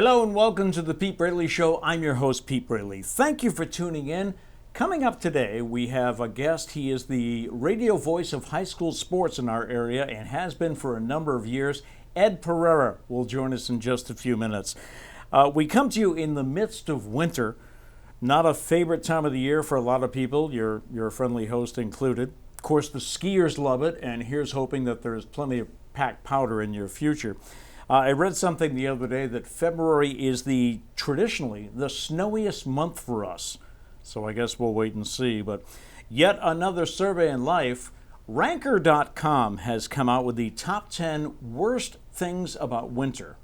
Hello and welcome to the Pete Braley Show. I'm your host, Pete Braley. Thank you for tuning in. Coming up today, we have a guest. He is the radio voice of high school sports in our area and has been for a number of years. Ed Pereira will join us in just a few minutes. We come to you in the midst of winter. Not a favorite time of the year for a lot of people, your friendly host included. Of course, the skiers love it, and here's hoping that there's plenty of packed powder in your future. I read something the other day that February is traditionally the snowiest month for us. So I guess we'll wait and see. But yet another survey in life, Ranker.com has come out with the top 10 worst things about winter.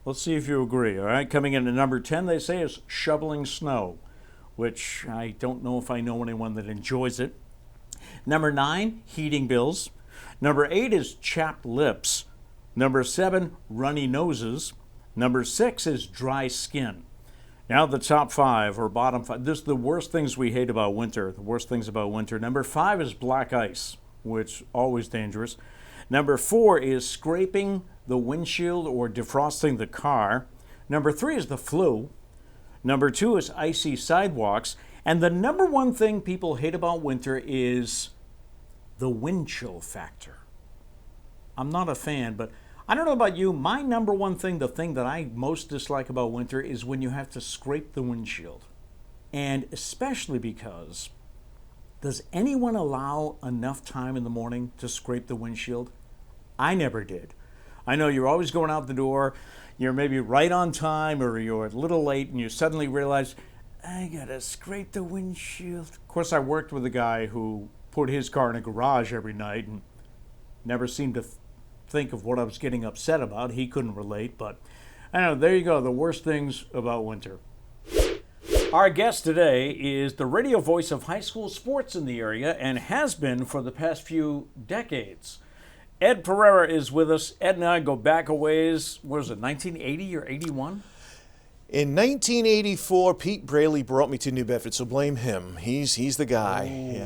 Let's see if you agree, all right? Coming in at number 10, they say, is shoveling snow, which I don't know if I know anyone that enjoys it. Number 9, heating bills. Number 8 is chapped lips. Number 7, runny noses. Number 6 is dry skin. Now the top 5 or bottom 5. This is the worst things we hate about winter. The worst things about winter. Number 5 is black ice, which always dangerous. Number 4 is scraping the windshield or defrosting the car. Number 3 is the flu. Number 2 is icy sidewalks. And the number 1 thing people hate about winter is the wind chill factor. I'm not a fan, but I don't know about you. My number 1 thing, the thing that I most dislike about winter is when you have to scrape the windshield. And especially because, does anyone allow enough time in the morning to scrape the windshield? I never did. I know you're always going out the door, you're maybe right on time or you're a little late and you suddenly realize, I gotta scrape the windshield. Of course, I worked with a guy who put his car in a garage every night and never seemed to think of what I was getting upset about. He couldn't relate, but I don't know, there you go, the worst things about winter. Our guest today is the radio voice of high school sports in the area and has been for the past few decades. Ed Pereira is with us. Ed and I go back a ways, what is it, 1980 or 81? In 1984, Pete Braley brought me to New Bedford, so blame him. He's the guy. Okay.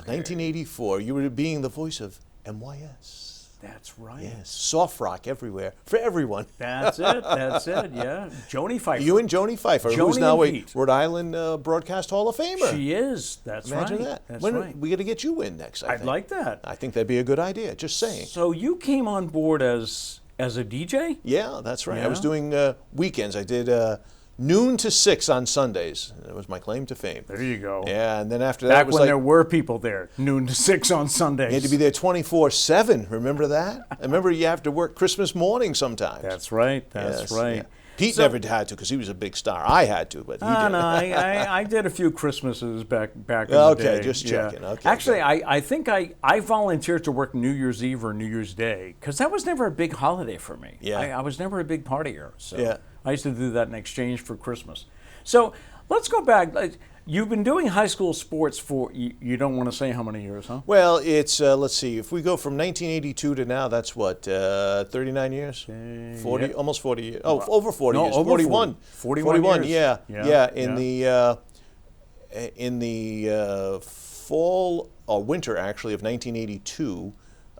1984, you were being the voice of NYS. That's right. Yes, soft rock everywhere, for everyone. That's it, yeah. Joni Pfeiffer. You and Joni Pfeiffer, Joni who's now a Pete. Rhode Island Broadcast Hall of Famer. She is, that's Imagine right. that. That's when right. we got to get you in next, I I'd think. like that. I think that'd be a good idea, just saying. So you came on board as a DJ? Yeah, that's right. Yeah. I was doing weekends. I did noon to 6 on Sundays. That was my claim to fame. There you go. Yeah, and then after that, Back it was when like, there were people there, noon to 6 on Sundays. you had to be there 24/7. Remember that? I remember you have to work Christmas morning sometimes. That's right. That's Yes, right. yeah. Pete never had to because he was a big star. I had to, but he did. No, I did a few Christmases back in the day. Okay, just checking. Yeah. Okay, Actually, good. I think I volunteered to work New Year's Eve or New Year's Day because that was never a big holiday for me. Yeah. I was never a big partier. So Yeah. I used to do that in exchange for Christmas. So let's go back. You've been doing high school sports for, you don't want to say how many years, huh? Well, it's, let's see, if we go from 1982 to now, that's what, 39 years? 40, yeah. almost 40 years. Oh, over 40 No, years. over 41. 41 years. Yeah. In the fall or winter, actually, of 1982,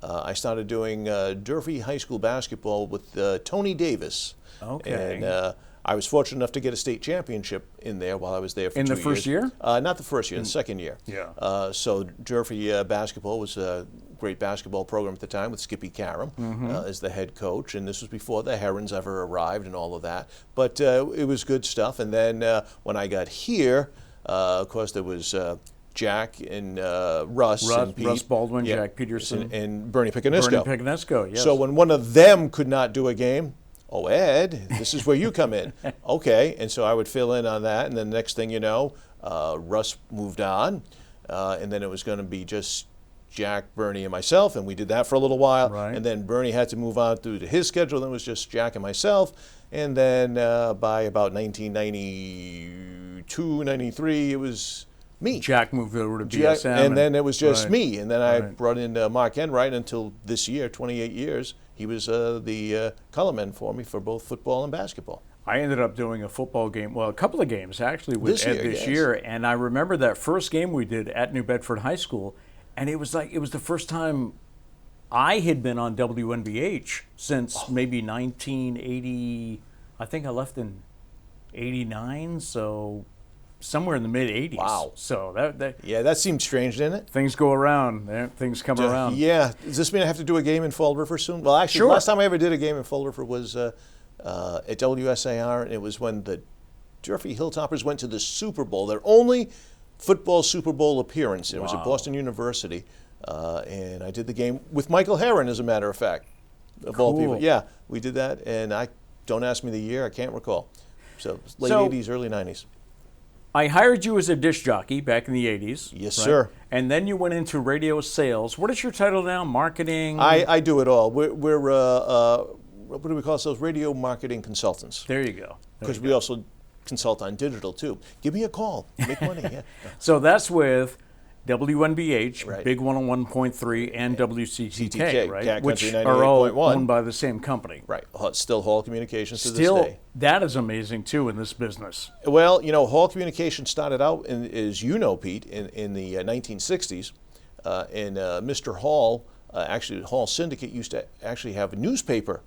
I started doing Durfee High School basketball with Tony Davis. Okay. And I was fortunate enough to get a state championship in there while I was there for 2 years. In the first year? Not the first year, the second year. Yeah. So Durfee basketball was a great basketball program at the time with Skippy Karam as the head coach, and this was before the Herons ever arrived and all of that. But it was good stuff. And then when I got here, of course, there was Jack and Russ and Pete. Russ Baldwin, Jack Peterson. And Bernie Picanesco. Bernie Picanesco, yes. So when one of them could not do a game, oh, Ed, this is where you come in. Okay, and so I would fill in on that, and then the next thing you know, Russ moved on, and then it was going to be just Jack, Bernie, and myself, and we did that for a little while, Right. and then Bernie had to move on due to his schedule, then it was just Jack and myself, and then by about 1992, 93, it was me. Jack moved over to Jack, BSM. and then it was just right. me, and then I Right. brought in Mark Enright until this year, 28 years. He was the colorman for me for both football and basketball. I ended up doing a football game, well, a couple of games actually with Ed this yes. year, and I remember that first game we did at New Bedford High School, and it was the first time I had been on WNBH since maybe 1980. I think I left in '89, so somewhere in the mid '80s. Wow. So Yeah, that seemed strange, didn't it? things go around. Things come around. Yeah. Does this mean I have to do a game in Fall River soon? Well, actually, Sure. the last time I ever did a game in Fall River was at WSAR, and it was when the Durfee Hilltoppers went to the Super Bowl, their only football Super Bowl appearance. It was at Boston University, and I did the game with Michael Herron, as a matter of fact, of all people. Yeah, we did that, and don't ask me the year, I can't recall. So late 80s, early 90s. I hired you as a disc jockey back in the '80s. Yes, sir. And then you went into radio sales. What is your title now? Marketing? I do it all. We're what do we call ourselves? Radio marketing consultants. There you go. Because we also consult on digital too. Give me a call. Make money. Yeah. So that's with WNBH, Right. Big 101.3, and WCTK, right? Cat Which Country are all 98.1. owned by the same company. Right. Still Hall Communications to this Still, day. that is amazing too in this business. Well, Hall Communications started out, as you know, Pete, in the 1960s. And Mr. Hall, actually, Hall Syndicate used to actually have a newspaper.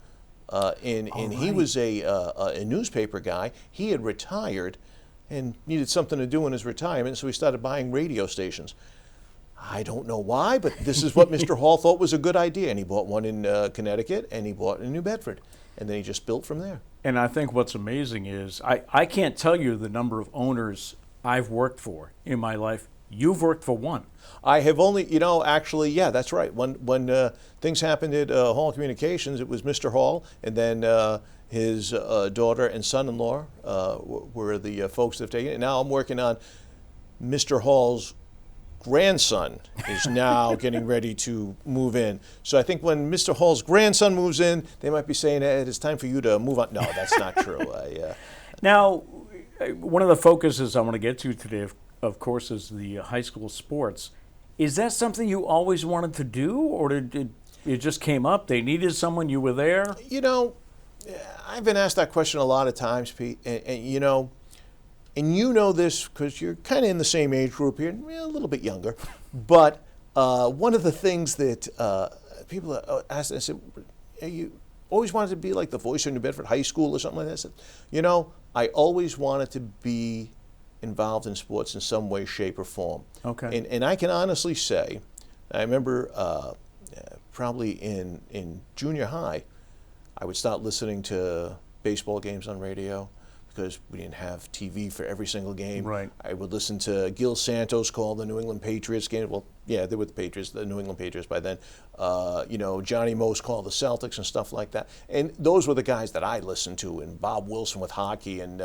And he was a newspaper guy. He had retired and needed something to do in his retirement, so he started buying radio stations. I don't know why, but this is what Mr. Hall thought was a good idea. And he bought one in Connecticut, and he bought in New Bedford. And then he just built from there. And I think what's amazing is I can't tell you the number of owners I've worked for in my life. You've worked for one. I have only, actually, yeah, that's right. When things happened at Hall Communications, it was Mr. Hall, and then his daughter and son-in-law were the folks that have taken it. Now I'm working on Mr. Hall's grandson is now getting ready to move in. So I think when Mr. Hall's grandson moves in, they might be saying, Ed, it's time for you to move on. No, that's not true. Now, one of the focuses I want to get to today, of course, is the high school sports. Is that something you always wanted to do, or did it just came up? They needed someone, you were there? I've been asked that question a lot of times, Pete, and you know this because you're kind of in the same age group here, a little bit younger. But one of the things that people asked, I said, you always wanted to be like the voice of New Bedford High School or something like that? I said, I always wanted to be involved in sports in some way, shape, or form. Okay. And I can honestly say, I remember probably in junior high, I would start listening to baseball games on radio because we didn't have TV for every single game. Right. I would listen to Gil Santos call the New England Patriots game. Well, yeah, they were the Patriots, the New England Patriots by then. Johnny Most called the Celtics and stuff like that. And those were the guys that I listened to, and Bob Wilson with hockey, and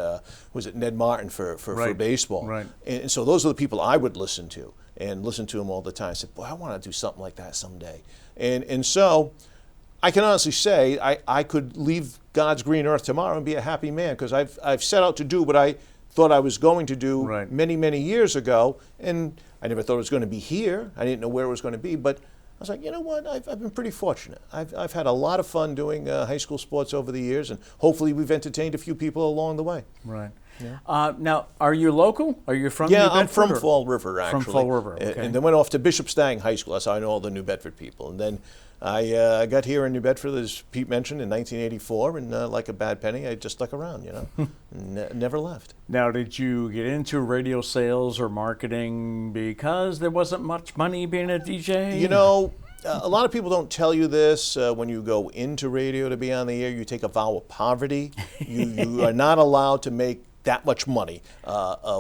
was it Ned Martin for baseball. Right. And so those are the people I would listen to, and listen to them all the time. I said, boy, I want to do something like that someday. And so I can honestly say I could leave God's green earth tomorrow and be a happy man, because I've set out to do what I thought I was going to do many, many years ago, and I never thought it was going to be here. I didn't know where it was going to be, but I was like, you know what, I've been pretty fortunate. I've had a lot of fun doing high school sports over the years, and hopefully we've entertained a few people along the way. Right. Yeah. Now, are you local? Are you from New Yeah, Bedford? I'm from Fall River, actually. From Fall River, okay. And then went off to Bishop Stang High School. That's how I know all the New Bedford people. And then I got here in New Bedford, as Pete mentioned, in 1984, and like a bad penny, I just stuck around, never left. Now, did you get into radio sales or marketing because there wasn't much money being a DJ? A lot of people don't tell you this. When you go into radio to be on the air, you take a vow of poverty. You are not allowed to make that much money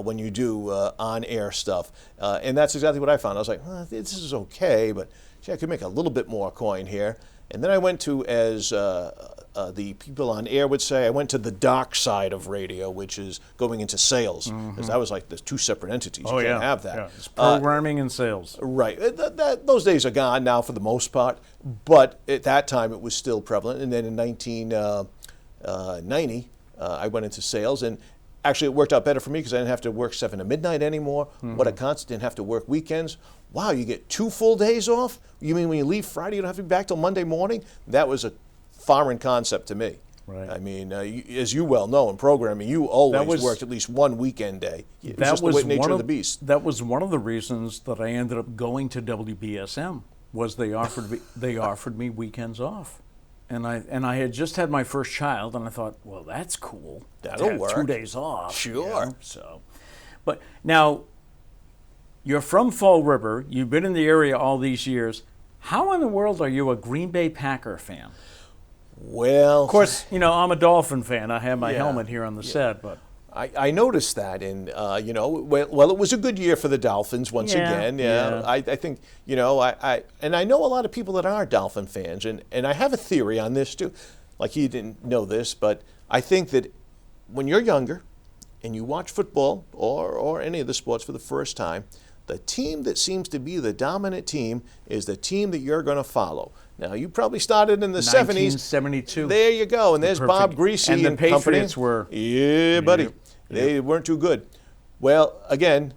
when you do on-air stuff. And that's exactly what I found. I was like, this is okay, but I could make a little bit more coin here. And then I went to, as the people on air would say, I went to the dark side of radio, which is going into sales. Because that was like the two separate entities. You can't have that. Yeah. It's programming and sales. Right. Those days are gone now for the most part. But at that time, it was still prevalent. And then in 1990, I went into sales. And actually, it worked out better for me because I didn't have to work 7 to midnight anymore. What a concept, didn't have to work weekends. Wow, you get 2 full days off? You mean when you leave Friday, you don't have to be back till Monday morning? That was a foreign concept to me. Right. I mean, as you well know in programming, you always worked at least one weekend day. It was just the nature of the beast. That was one of the reasons that I ended up going to WBSM, was they offered me weekends off. And I had just had my first child, and I thought, well, that's cool. That'll to have work. 2 days off. Sure. So, but now you're from Fall River. You've been in the area all these years. How in the world are you a Green Bay Packer fan? Well, Of course, I'm a Dolphin fan. I have my Yeah. helmet here on the set, but I noticed that, and well, it was a good year for the Dolphins once again. Yeah. I think I know a lot of people that are Dolphin fans, and I have a theory on this too. Like, you didn't know this, but I think that when you're younger and you watch football or any of the sports for the first time, the team that seems to be the dominant team is the team that you're going to follow. Now, you probably started in the 70s. 1972. There you go. And there's Bob Greasy and the Patriots company. were. Yeah, buddy. They weren't too good. Well, again,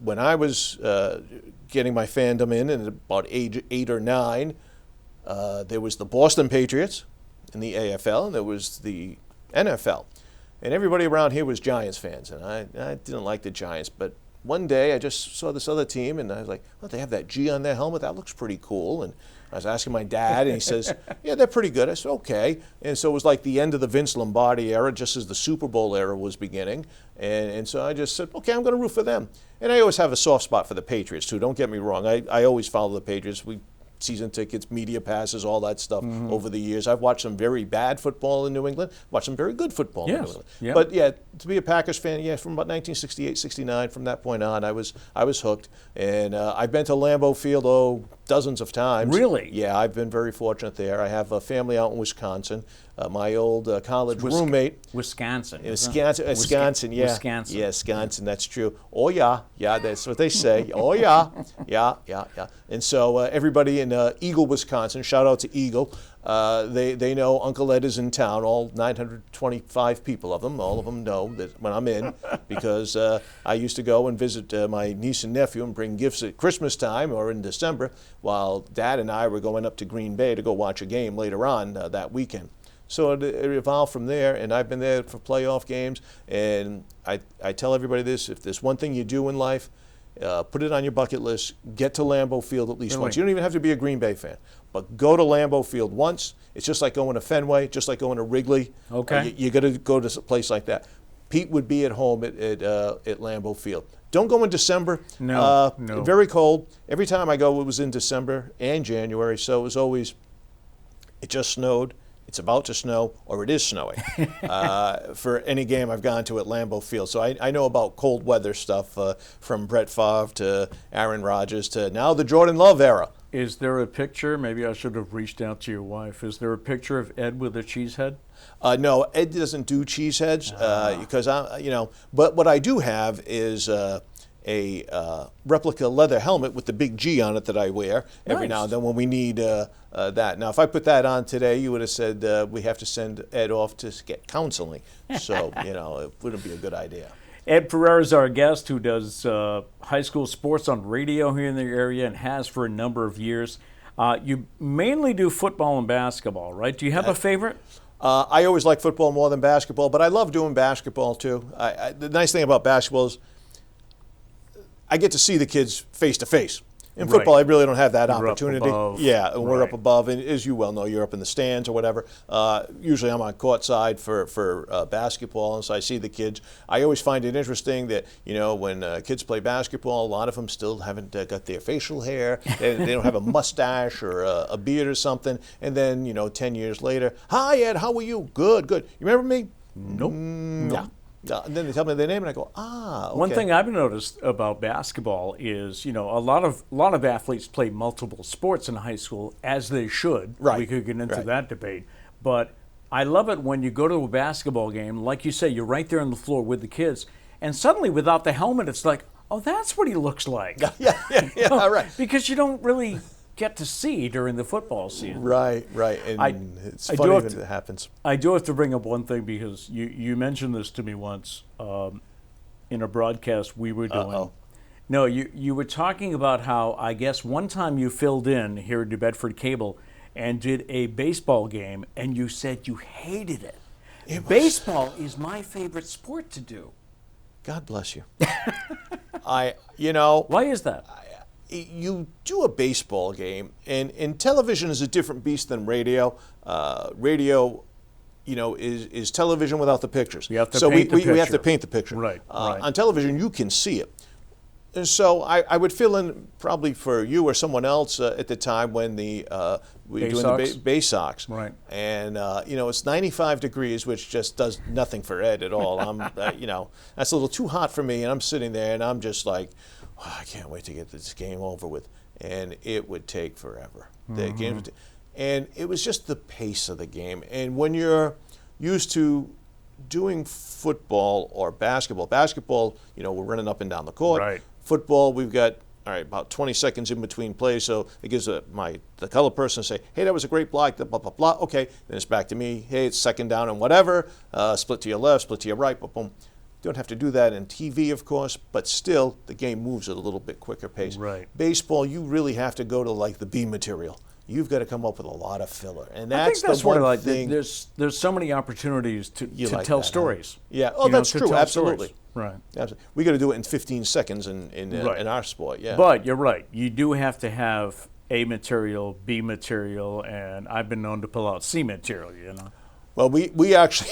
when I was getting my fandom in about age 8 or 9, there was the Boston Patriots in the AFL, and there was the NFL. And everybody around here was Giants fans, and I didn't like the Giants. But one day I just saw this other team, and I was like, well, they have that G on their helmet. That looks pretty cool. And I was asking my dad, and he says, yeah, they're pretty good. I said, okay. And so it was like the end of the Vince Lombardi era, just as the Super Bowl era was beginning. And so I just said, okay, I'm going to root for them. And I always have a soft spot for the Patriots, too. Don't get me wrong. I always follow the Patriots. Season tickets, media passes, all that stuff over the years. I've watched some very bad football in New England, watched some very good football in New England. Yep. But yeah, to be a Packers fan, from about 1968, 69, from that point on, I was hooked. And I've been to Lambeau Field, dozens of times. Really? Yeah, I've been very fortunate there. I have a family out in Wisconsin. My old college roommate. Wisconsin. Wisconsin, yeah. Wisconsin. Yeah, Wisconsin, that's true. Oh, yeah, that's what they say. Oh, yeah, yeah. And so everybody in Eagle, Wisconsin, shout out to Eagle, they know Uncle Ed is in town, all 925 people of them. All of them know that when I'm in, because I used to go and visit my niece and nephew and bring gifts at Christmas time or in December, while Dad and I were going up to Green Bay to go watch a game later on that weekend. So it evolved from there, and I've been there for playoff games. And I tell everybody this: if there's one thing you do in life, put it on your bucket list. Get to Lambeau Field at least once. You don't even have to be a Green Bay fan, but go to Lambeau Field once. It's just like going to Fenway, just like going to Wrigley. Okay. You got to go to a place like that. Pete would be at home at Lambeau Field. Don't go in December. No. Very cold. Every time I go, it was in December and January, so it was always. It just snowed. It's about to snow, or it is snowing, for any game I've gone to at Lambeau Field. So I know about cold weather stuff, from Brett Favre to Aaron Rodgers to now the Jordan Love era. Is there a picture? Maybe I should have reached out to your wife. Is there a picture of Ed with a cheese head? No, Ed doesn't do cheese heads, because But what I do have is a replica leather helmet with the big G on it that I wear every now and then when we need that. Now, if I put that on today, you would have said we have to send Ed off to get counseling. So, it wouldn't be a good idea. Ed Pereira is our guest, who does high school sports on radio here in the area and has for a number of years. You mainly do football and basketball, right? Do you have a favorite? I always like football more than basketball, but I love doing basketball too. The nice thing about basketball is I get to see the kids face to face. In football, I really don't have that opportunity. Yeah, and we're up above, and as you well know, you're up in the stands or whatever. Usually, I'm on court side for basketball, and so I see the kids. I always find it interesting that when kids play basketball, a lot of them still haven't got their facial hair. They don't have a mustache or a beard or something. And then 10 years later, hi Ed, how are you? Good. You remember me? Nope. No. And then they tell me their name, and I go, okay. One thing I've noticed about basketball is, a lot of athletes play multiple sports in high school, as they should. Right. We could get into that debate. But I love it when you go to a basketball game, like you say, you're right there on the floor with the kids, and suddenly without the helmet, it's like, oh, that's what he looks like. Yeah, right. Because you don't really get to see during the football season. Right. And it's funny when it happens. I do have to bring up one thing, because you mentioned this to me once in a broadcast we were doing. Uh-oh. No, you were talking about how, I guess, one time you filled in here at New Bedford Cable and did a baseball game, and you said you hated it. Baseball is my favorite sport to do. God bless you. Why Why is that? you do a baseball game, and television is a different beast than radio. Radio, is television without the pictures. You have to paint the picture. We have to paint the picture. Right. On television, you can see it. And so I would fill in probably for you or someone else at the time when we were doing the Bay Sox. Right. And, it's 95 degrees, which just does nothing for Ed at all. I'm, that's a little too hot for me. And I'm sitting there and I'm just like, oh, I can't wait to get this game over with. And it would take forever. The game would and it was just the pace of the game. And when you're used to doing football or basketball, we're running up and down the court. Right. Football, we've got about 20 seconds in between plays, so it gives the color person say, hey, that was a great block, blah, blah, blah. Okay, then it's back to me. Hey, it's second down and whatever. Split to your left, split to your right, boom, boom. Don't have to do that in TV, of course, but still, the game moves at a little bit quicker pace. Right. Baseball, you really have to go to like the B material. You've got to come up with a lot of filler, and I think that's the one what I like. thing. There's so many opportunities to like tell that, stories. Huh? Yeah. Oh, that's true. Absolutely. Stories. Right. Absolutely. We got to do it in 15 seconds in our sport. Yeah. But you're right. You do have to have A material, B material, and I've been known to pull out C material. Well, we actually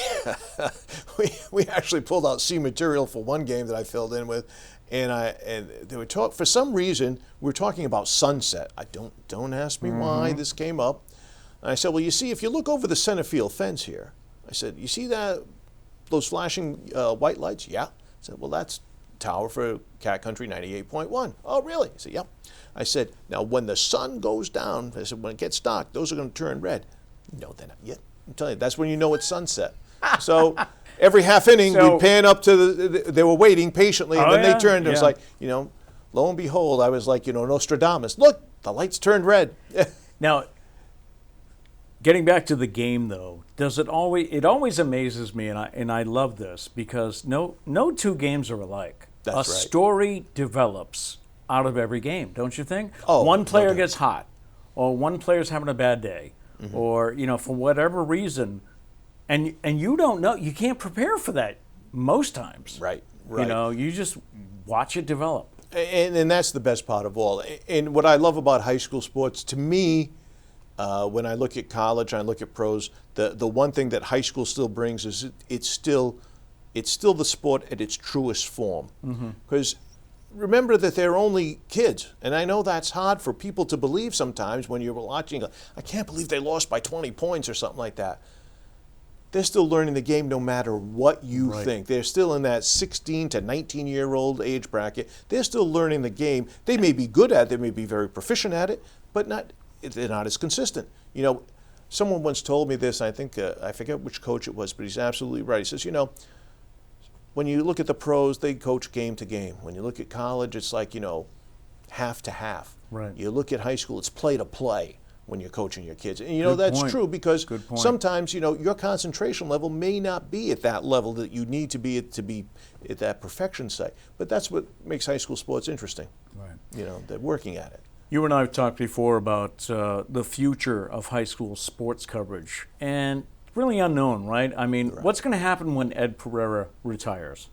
we actually pulled out C material for one game that I filled in with, and they were for some reason we were talking about sunset. I don't ask me why this came up. And I said, well, you see, if you look over the center field fence here, I said, you see those flashing white lights? Yeah. I said, well, that's tower for Cat Country 98.1. Oh, really? I said, yep. I said, now when the sun goes down, I said, when it gets dark, those are going to turn red. No, they're not yet. I'm telling you, that's when you know it's sunset. So every half inning, we'd pan up to they were waiting patiently, and then they turned. It was like, lo and behold, I was like, Nostradamus. Look, the lights turned red. Now, getting back to the game, though, it always amazes me, and I love this, because no two games are alike. That's right. Story develops out of every game, don't you think? Oh, one player gets hot, or one player's having a bad day. Or, for whatever reason, and you don't know, you can't prepare for that most times. Right. You just watch it develop. And that's the best part of all. And what I love about high school sports, to me, when I look at college and I look at pros, the one thing that high school still brings is it's still the sport at its truest form. Because remember that they're only kids, and I know that's hard for people to believe sometimes when you're watching. I can't believe they lost by 20 points or something like that. They're still learning the game no matter what you think. They're still in that 16 to 19-year-old age bracket. They're still learning the game. They may be good at it. They may be very proficient at it, but they're not as consistent. Someone once told me this. I think I forget which coach it was, but he's absolutely right. He says, when you look at the pros, they coach game to game. When you look at college, it's like, half to half. Right. You look at high school, it's play to play when you're coaching your kids. And, that's true because sometimes, your concentration level may not be at that level that you need to be at that perfection site. But that's what makes high school sports interesting. Right. They're working at it. You and I have talked before about the future of high school sports coverage. And really unknown, right? I mean, what's going to happen when Ed Pereira retires?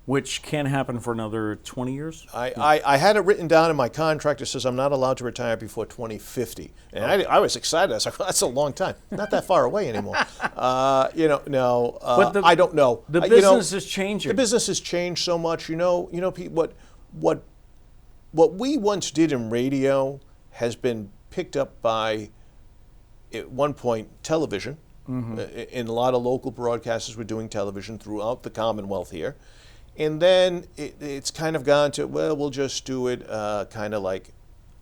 Which can happen for another 20 years? I had it written down in my contract. It says I'm not allowed to retire before 2050. And I was excited. I was like, well, that's a long time. Not that far away anymore. No. But I don't know. The business is changing. The business has changed so much. What we once did in radio has been picked up by, at one point, television. And a lot of local broadcasters were doing television throughout the Commonwealth here. And then it's kind of gone to, well, we'll just do it kind of like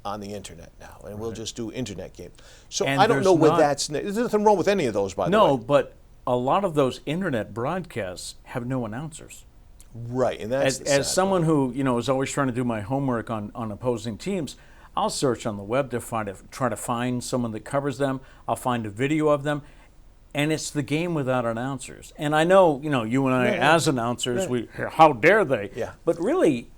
on the internet now, and we'll just do internet games. So I don't know where there's nothing wrong with any of those, by the way. No, but a lot of those internet broadcasts have no announcers. Right, and that's as someone who is always trying to do my homework on opposing teams, I'll search on the web to try to find someone that covers them. I'll find a video of them. And it's the game without announcers. And I know, you and I as announcers, how dare they? Yeah. But really,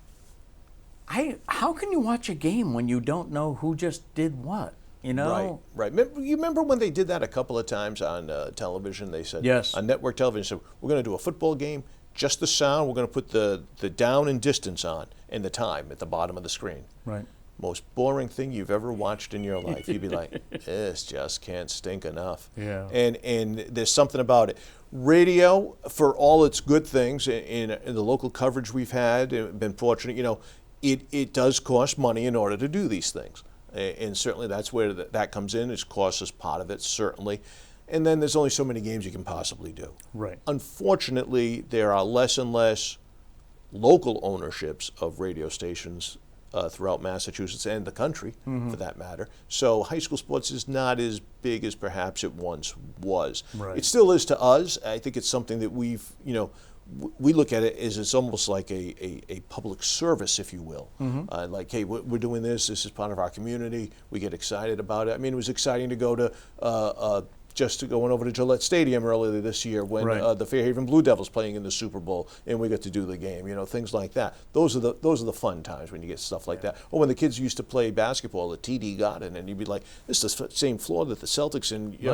how can you watch a game when you don't know who just did what? Right. You remember when they did that a couple of times on television? They said, on network television, said, we're going to do a football game, just the sound. We're going to put the down and distance on and the time at the bottom of the screen. Right. most boring thing you've ever watched in your life. You'd be like, this just can't stink enough. Yeah. And there's something about it. Radio, for all its good things, in the local coverage we've had, been fortunate, it does cost money in order to do these things. And certainly that's where that comes in. It costs us part of it, certainly. And then there's only so many games you can possibly do. Right. Unfortunately, there are less and less local ownerships of radio stations throughout Massachusetts and the country, for that matter. So high school sports is not as big as perhaps it once was. Right. It still is to us. I think it's something that we look at it as it's almost like a public service, if you will. Like, hey, we're doing this. This is part of our community. We get excited about it. I mean, it was exciting to go to going over to Gillette Stadium earlier this year when the Fairhaven Blue Devils playing in the Super Bowl, and we got to do the game. Things like that. Those are the fun times when you get stuff like that. Or when the kids used to play basketball at TD Garden, and you'd be like, "This is the same floor that the Celtics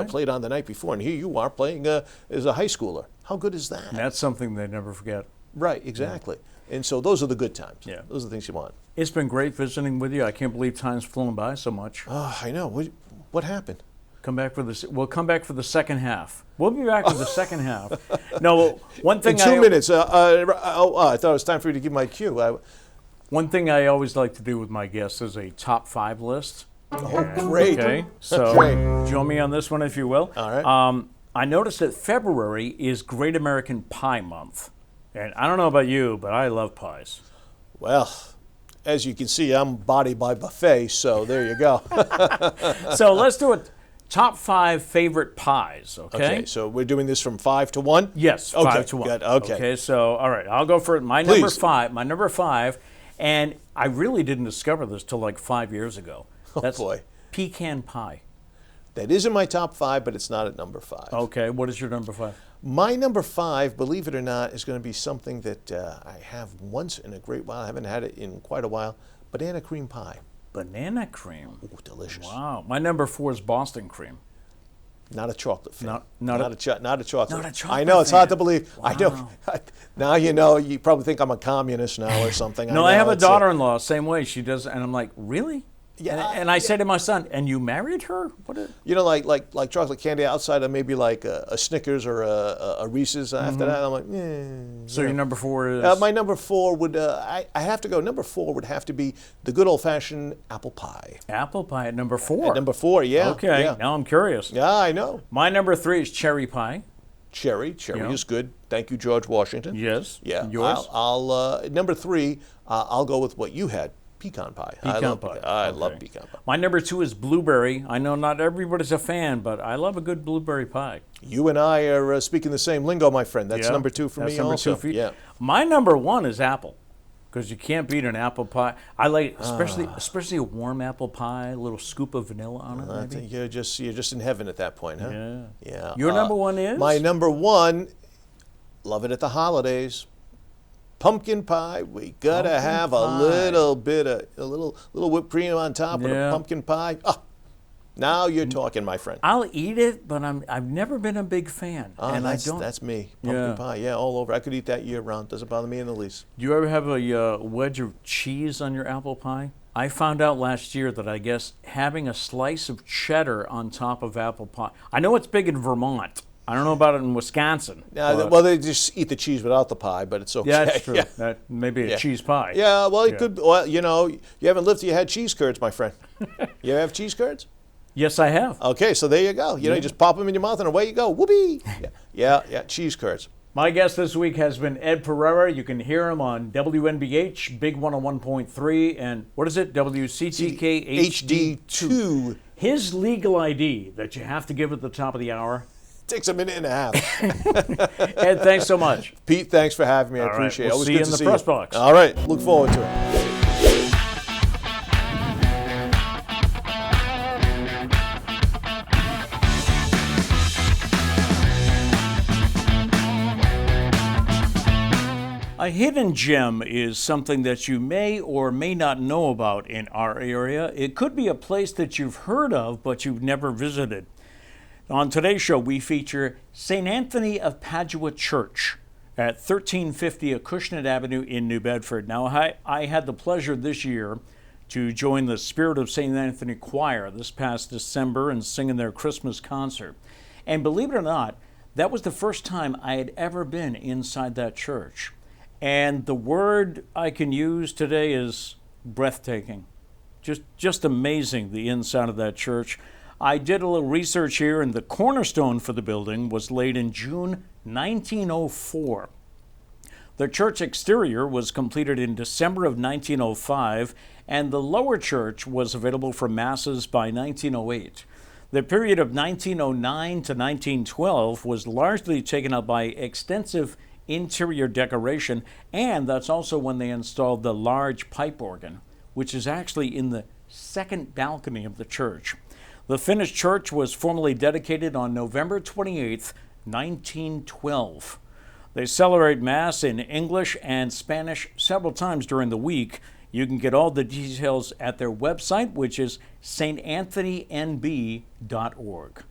played on the night before, and here you are playing as a high schooler. How good is that?" That's something they never forget. Right. Exactly. Yeah. And so those are the good times. Yeah. Those are the things you want. It's been great visiting with you. I can't believe time's flown by so much. Oh, I know. What happened? We'll come back for the second half. We'll be back for the second half. No, one thing. In 2 minutes. I thought it was time for you to give my cue. One thing I always like to do with my guests is a top 5 list. Oh, great. Okay, so Great. join me on this one if you will. All right. I noticed that February is Great American Pie Month. And I don't know about you, but I love pies. Well, as you can see, I'm body by buffet, so there you go. So let's do it. Top 5 favorite pies, okay? Okay, so we're doing this from 5 to 1? Yes, okay, 5 to 1. Good. Okay. Okay, so, all right, I'll go for my Please. number five, and I really didn't discover this till like 5 years ago. That's boy. pecan pie. That is in my top 5, but it's not at number 5. Okay, what is your number 5? My number 5, believe it or not, is going to be something that I have once in a great while. I haven't had it in quite a while. Banana cream pie. Banana cream. Ooh, delicious. Wow. My number 4 is Boston cream. Not a chocolate fan. Not a chocolate. Not a chocolate I know, it's hard to believe. Wow. I know. Now you probably think I'm a communist now or something. No, I have a daughter-in-law, same way. She does, and I'm like, really? Yeah. And I say to my son, and you married her? What? Like chocolate candy outside of maybe like a Snickers or a Reese's. After that, I'm like, So your number 4 is? My number 4 would, I have to go, number 4 would have to be the good old-fashioned apple pie. Apple pie at number 4? At number 4, yeah. Okay, yeah. now I'm curious. Yeah, I know. My number 3 is cherry pie. Cherry is good. Thank you, George Washington. Yes. Yeah. Yours? I'll number 3, I'll go with what you had. Pecan pie. I love pecan pie. My number 2 is blueberry. I know not everybody's a fan, but I love a good blueberry pie. You and I are speaking the same lingo, my friend. That's Yeah, number 2 for that's me number also. 2 for you. Yeah. My number 1 is apple, because you can't beat an apple pie. I like especially a warm apple pie, a little scoop of vanilla on it. I think you're just in heaven at that point, huh? Yeah. Yeah. Your number 1 is? My number 1, love it at the holidays. Pumpkin pie. We gotta have a little bit of a little whipped cream on top of the pumpkin pie. Oh, now you're talking, my friend. I'll eat it, but I've never been a big fan, and I don't. That's me. Pumpkin pie, all over. I could eat that year round. Doesn't bother me in the least. Do you ever have a wedge of cheese on your apple pie? I found out last year that I guess having a slice of cheddar on top of apple pie. I know it's big in Vermont. I don't know about it in Wisconsin. Well, they just eat the cheese without the pie, but it's okay. Yeah, that's true. Yeah. That maybe a cheese pie. Yeah, well, it could. Well, you haven't lived till you had cheese curds, my friend. You have cheese curds? Yes, I have. Okay, so there you go. You just pop them in your mouth and away you go. Whoopee! Yeah, cheese curds. My guest this week has been Ed Pereira. You can hear him on WNBH, Big 101.3, and what is it? WCTK HD2. His legal ID that you have to give at the top of the hour. Takes a minute and a half. Ed, thanks so much. Pete, thanks for having me. I appreciate it. We'll Always see good you to in the see press you. box. All right, look forward to it. A hidden gem is something that you may or may not know about in our area. It could be a place that you've heard of, but you've never visited. On today's show, we feature St. Anthony of Padua Church at 1350 Acushnet Avenue in New Bedford. Now, I had the pleasure this year to join the Spirit of St. Anthony Choir this past December and sing in their Christmas concert. And believe it or not, that was the first time I had ever been inside that church. And the word I can use today is breathtaking. Just amazing, the inside of that church. I did a little research here, and the cornerstone for the building was laid in June 1904. The church exterior was completed in December of 1905, and the lower church was available for masses by 1908. The period of 1909 to 1912 was largely taken up by extensive interior decoration, and that's also when they installed the large pipe organ, which is actually in the second balcony of the church. The finished church was formally dedicated on November 28, 1912. They celebrate Mass in English and Spanish several times during the week. You can get all the details at their website, which is santanthonynb.org.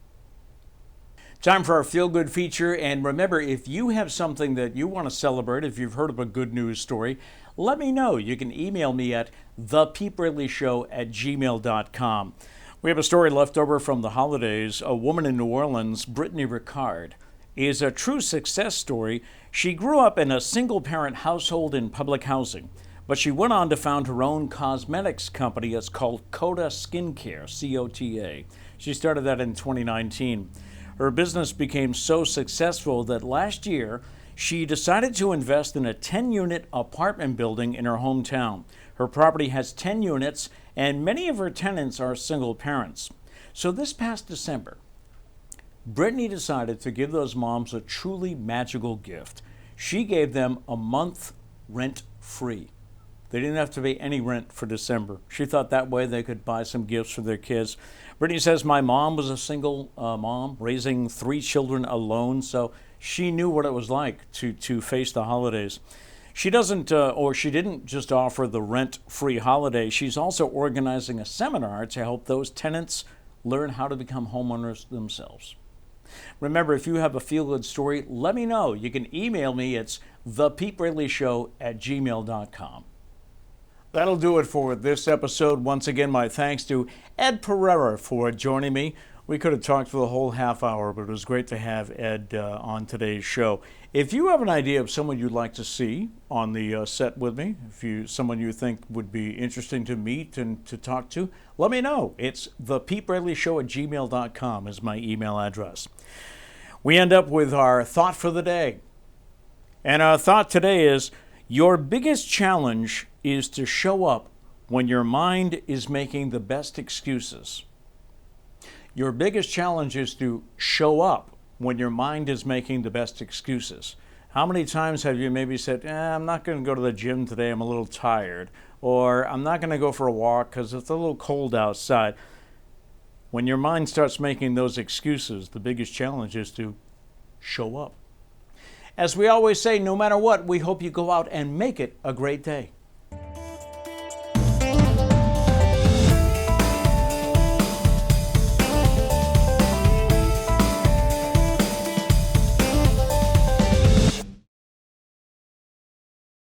Time for our feel-good feature, and remember, if you have something that you want to celebrate, if you've heard of a good news story, let me know. You can email me at thepetebraley@gmail.com. We have a story left over from the holidays. A woman in New Orleans, Brittany Ricard, is a true success story. She grew up in a single-parent household in public housing, but she went on to found her own cosmetics company. It's called Coda Skincare, C-O-T-A. She started that in 2019. Her business became so successful that last year she decided to invest in a 10-unit apartment building in her hometown. Her property has 10 units, and many of her tenants are single parents. So this past December, Brittany decided to give those moms a truly magical gift. She gave them a month rent-free. They didn't have to pay any rent for December. She thought that way they could buy some gifts for their kids. Brittany says, my mom was a single mom raising 3 children alone, so she knew what it was like to face the holidays. She didn't just offer the rent-free holiday. She's also organizing a seminar to help those tenants learn how to become homeowners themselves. Remember, if you have a feel-good story, let me know. You can email me. It's thepetebraleyshow@gmail.com. That'll do it for this episode. Once again, my thanks to Ed Pereira for joining me. We could have talked for the whole half hour, but it was great to have Ed on today's show. If you have an idea of someone you'd like to see on the set with me, someone you think would be interesting to meet and to talk to, let me know. It's thepetebraleyshow@gmail.com is my email address. We end up with our thought for the day. And our thought today is, your biggest challenge is to show up when your mind is making the best excuses. Your biggest challenge is to show up when your mind is making the best excuses. How many times have you maybe said, I'm not going to go to the gym today, I'm a little tired, or I'm not going to go for a walk because it's a little cold outside. When your mind starts making those excuses, the biggest challenge is to show up. As we always say, no matter what, we hope you go out and make it a great day.